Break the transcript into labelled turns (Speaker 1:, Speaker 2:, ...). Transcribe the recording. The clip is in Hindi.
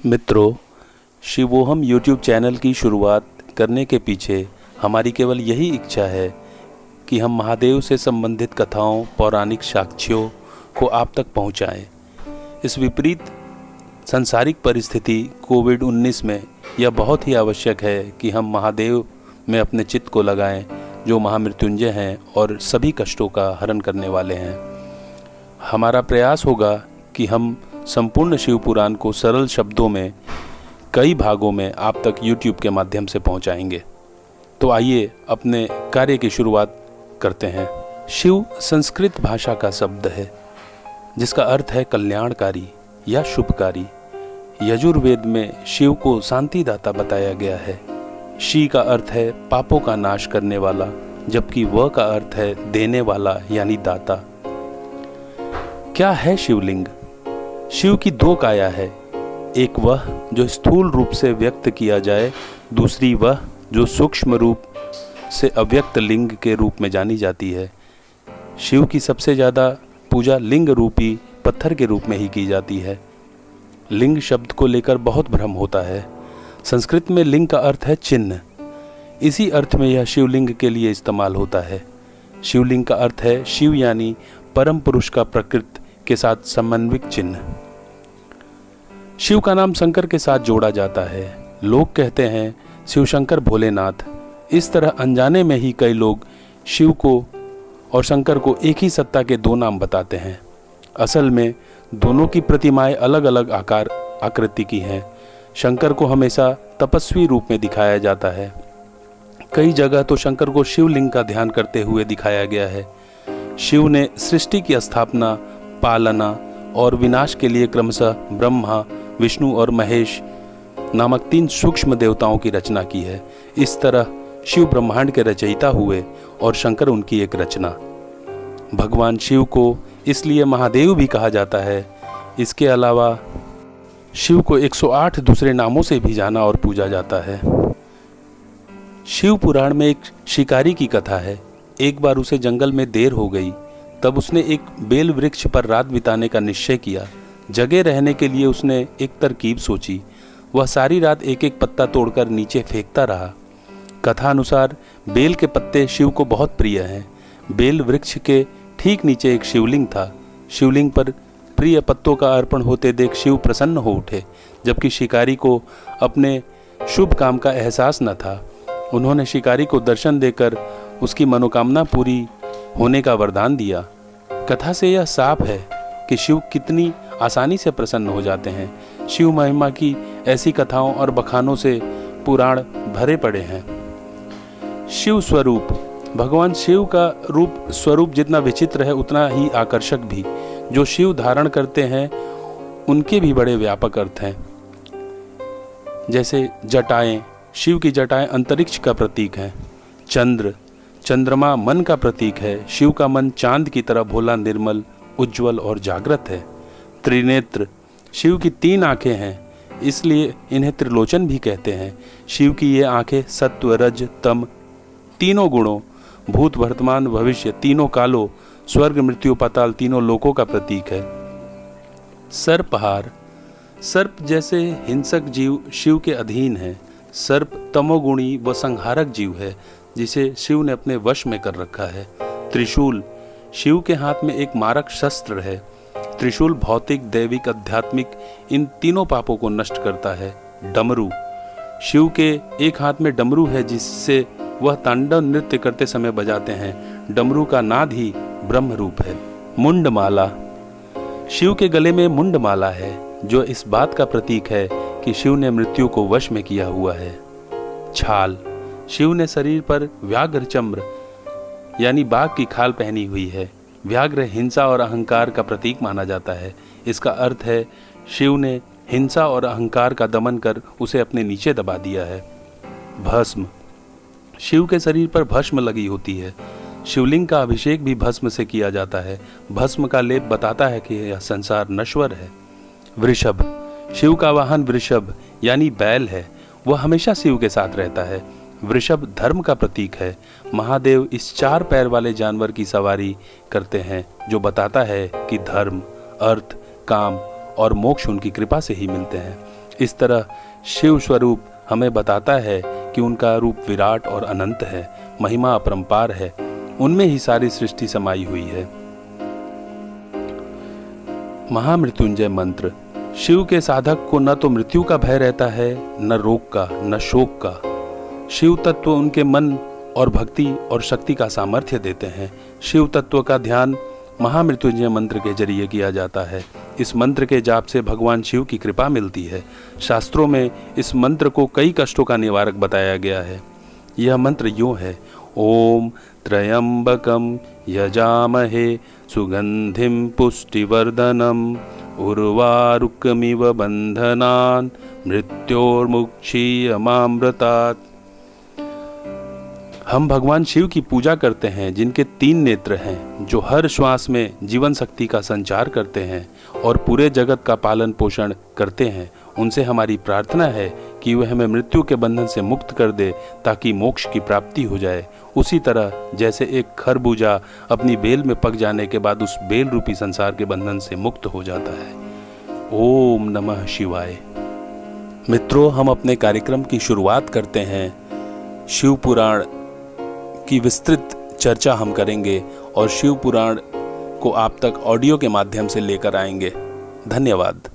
Speaker 1: मित्रों, शिवोहम यूट्यूब चैनल की शुरुआत करने के पीछे हमारी केवल यही इच्छा है कि हम महादेव से संबंधित कथाओं, पौराणिक साक्ष्यों को आप तक पहुंचाएं। इस विपरीत सांसारिक परिस्थिति कोविड-19 में यह बहुत ही आवश्यक है कि हम महादेव में अपने चित्त को लगाएं, जो महामृत्युंजय हैं और सभी कष्टों का हरण करने वाले हैं। हमारा प्रयास होगा कि हम संपूर्ण शिव पुराण को सरल शब्दों में कई भागों में आप तक YouTube के माध्यम से पहुंचाएंगे। तो आइए अपने कार्य की शुरुआत करते हैं। शिव संस्कृत भाषा का शब्द है जिसका अर्थ है कल्याणकारी या शुभकारी। यजुर्वेद में शिव को शांतिदाता बताया गया है। शी का अर्थ है पापों का नाश करने वाला, जबकि व का अर्थ है देने वाला यानी दाता। क्या है शिवलिंग? शिव की दो काया है, एक वह जो स्थूल रूप से व्यक्त किया जाए, दूसरी वह जो सूक्ष्म रूप से अव्यक्त लिंग के रूप में जानी जाती है। शिव की सबसे ज़्यादा पूजा लिंग रूपी पत्थर के रूप में ही की जाती है। लिंग शब्द को लेकर बहुत भ्रम होता है। संस्कृत में लिंग का अर्थ है चिन्ह, इसी अर्थ में यह शिवलिंग के लिए इस्तेमाल होता है। शिवलिंग का अर्थ है शिव यानी परम पुरुष का प्रकृति के साथ समन्वित चिन्ह। शिव का नाम शंकर के साथ जोड़ा जाता है। लोग कहते हैं शिव शंकर भोलेनाथ। इस तरह अनजाने में ही कई लोग शिव को और शंकर को एक ही सत्ता के दो नाम बताते हैं। असल में दोनों की प्रतिमाएं अलग अलग आकार आकृति की हैं। शंकर को हमेशा तपस्वी रूप में दिखाया जाता है। कई जगह तो शंकर को शिवलिंग का ध्यान करते हुए दिखाया गया है। शिव ने सृष्टि की स्थापना, पालना और विनाश के लिए क्रमशः ब्रह्मा, विष्णु और महेश नामक 3 सूक्ष्म देवताओं की रचना की है। इस तरह शिव ब्रह्मांड के रचयिता हुए और शंकर उनकी एक रचना। भगवान शिव को इसलिए महादेव भी कहा जाता है। इसके अलावा शिव को 108 दूसरे नामों से भी जाना और पूजा जाता है। शिव पुराण में एक शिकारी की कथा है। एक बार उसे जंगल में देर हो गई, तब उसने एक बेल वृक्ष पर रात बिताने का निश्चय किया। जगे रहने के लिए उसने एक तरकीब सोची। वह सारी रात एक एक पत्ता तोड़कर नीचे फेंकता रहा। कथा अनुसार बेल के पत्ते शिव को बहुत प्रिय हैं। बेल वृक्ष के ठीक नीचे एक शिवलिंग था। शिवलिंग पर प्रिय पत्तों का अर्पण होते देख शिव प्रसन्न हो उठे, जबकि शिकारी को अपने शुभ काम का एहसास न था। उन्होंने शिकारी को दर्शन देकर उसकी मनोकामना पूरी होने का वरदान दिया। कथा से यह साफ है कि शिव कितनी आसानी से प्रसन्न हो जाते हैं। शिव महिमा की ऐसी कथाओं और बखानों से पुराण भरे पड़े हैं। शिव स्वरूप। भगवान शिव का रूप स्वरूप जितना विचित्र है उतना ही आकर्षक भी। जो शिव धारण करते हैं उनके भी बड़े व्यापक अर्थ हैं। जैसे जटाएं। शिव की जटाएं अंतरिक्ष का प्रतीक हैं। चंद्रमा मन का प्रतीक है। शिव का मन चांद की तरह भोला, निर्मल, उज्जवल और जागृत है। त्रिनेत्र। शिव की 3 आंखें हैं, इसलिए इन्हें त्रिलोचन भी कहते हैं। शिव की ये आंखें सत्व, रज, तम तीनों गुणों, भूत, वर्तमान, भविष्य तीनों कालों, स्वर्ग, मृत्यु, पाताल तीनों लोकों का प्रतीक है। सर्पहार। सर्प जैसे हिंसक जीव शिव के अधीन है। सर्प तमोगुणी व संहारक जीव है जिसे शिव ने अपने वश में कर रखा है। त्रिशूल। शिव के हाथ में एक मारक शस्त्र है। त्रिशूल भौतिक, दैविक, आध्यात्मिक इन तीनों पापों को नष्ट करता है। डमरू। शिव के एक हाथ में डमरू है जिससे वह तांडव नृत्य करते समय बजाते हैं। डमरू का नाद ही ब्रह्म रूप है। मुंडमाला। शिव के गले में मुंडमाला है जो इस बात का प्रतीक है कि शिव ने मृत्यु को वश में किया हुआ है। छाल। शिव ने शरीर पर व्याघ्र चम्र यानी बाघ की खाल पहनी हुई है। व्याघ्र हिंसा और अहंकार का प्रतीक माना जाता है। इसका अर्थ है शिव ने हिंसा और अहंकार का दमन कर उसे अपने नीचे दबा दिया है। भस्म। शिव के शरीर पर भस्म लगी होती है। शिवलिंग का अभिषेक भी भस्म से किया जाता है। भस्म का लेप बताता है कि यह संसार नश्वर है। वृषभ। शिव का वाहन वृषभ यानी बैल है। वह हमेशा शिव के साथ रहता है। वृषभ धर्म का प्रतीक है। महादेव इस 4 पैर वाले जानवर की सवारी करते हैं, जो बताता है कि धर्म, अर्थ, काम और मोक्ष उनकी कृपा से ही मिलते हैं। इस तरह शिव स्वरूप हमें बताता है कि उनका रूप विराट और अनंत है, महिमा अपरंपार है, उनमें ही सारी सृष्टि समाई हुई है। महामृत्युंजय मंत्र। शिव के साधक को न तो मृत्यु का भय रहता है, न रोग का, न शोक का। शिव तत्व उनके मन और भक्ति और शक्ति का सामर्थ्य देते हैं। शिव तत्व का ध्यान महामृत्युंजय मंत्र के जरिए किया जाता है। इस मंत्र के जाप से भगवान शिव की कृपा मिलती है। शास्त्रों में इस मंत्र को कई कष्टों का निवारक बताया गया है। यह मंत्र यूं है: ओम त्र्यंबकम यजामहे सुगंधिम पुष्टिवर्धनम उर्वारुकमिव बंधनान् मृत्योर्मुक्षीयमामृतात्। हम भगवान शिव की पूजा करते हैं जिनके 3 नेत्र हैं, जो हर श्वास में जीवन शक्ति का संचार करते हैं और पूरे जगत का पालन पोषण करते हैं। उनसे हमारी प्रार्थना है कि वह हमें मृत्यु के बंधन से मुक्त कर दे ताकि मोक्ष की प्राप्ति हो जाए। उसी तरह जैसे एक खरबूजा अपनी बेल में पक जाने के बाद उस बेल रूपी संसार के बंधन से मुक्त हो जाता है। ओम नमः शिवाय। मित्रों, हम अपने कार्यक्रम की शुरुआत करते हैं। शिव पुराण की विस्तृत चर्चा हम करेंगे और शिव पुराण को आप तक ऑडियो के माध्यम से लेकर आएंगे। धन्यवाद।